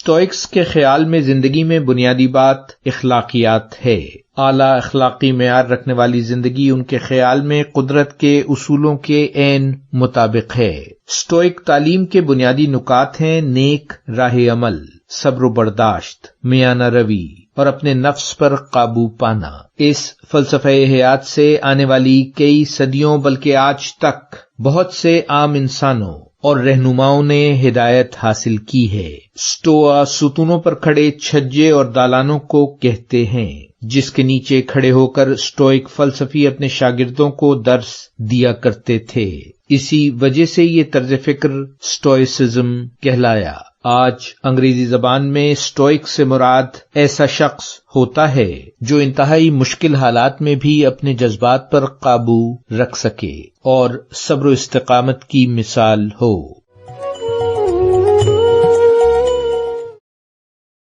اسٹوئکس کے خیال میں زندگی میں بنیادی بات اخلاقیات ہے۔ اعلیٰ اخلاقی معیار رکھنے والی زندگی ان کے خیال میں قدرت کے اصولوں کے عین مطابق ہے۔ اسٹوئک تعلیم کے بنیادی نکات ہیں نیک راہ عمل، صبر و برداشت، میانہ روی اور اپنے نفس پر قابو پانا۔ اس فلسفہ حیات سے آنے والی کئی صدیوں بلکہ آج تک بہت سے عام انسانوں اور رہنماؤں نے ہدایت حاصل کی ہے۔ اسٹوا ستونوں پر کھڑے چھجے اور دالانوں کو کہتے ہیں، جس کے نیچے کھڑے ہو کر اسٹوئک فلسفی اپنے شاگردوں کو درس دیا کرتے تھے۔ اسی وجہ سے یہ طرز فکر اسٹوئسزم کہلایا۔ آج انگریزی زبان میں اسٹوئک سے مراد ایسا شخص ہوتا ہے جو انتہائی مشکل حالات میں بھی اپنے جذبات پر قابو رکھ سکے اور صبر و استقامت کی مثال ہو۔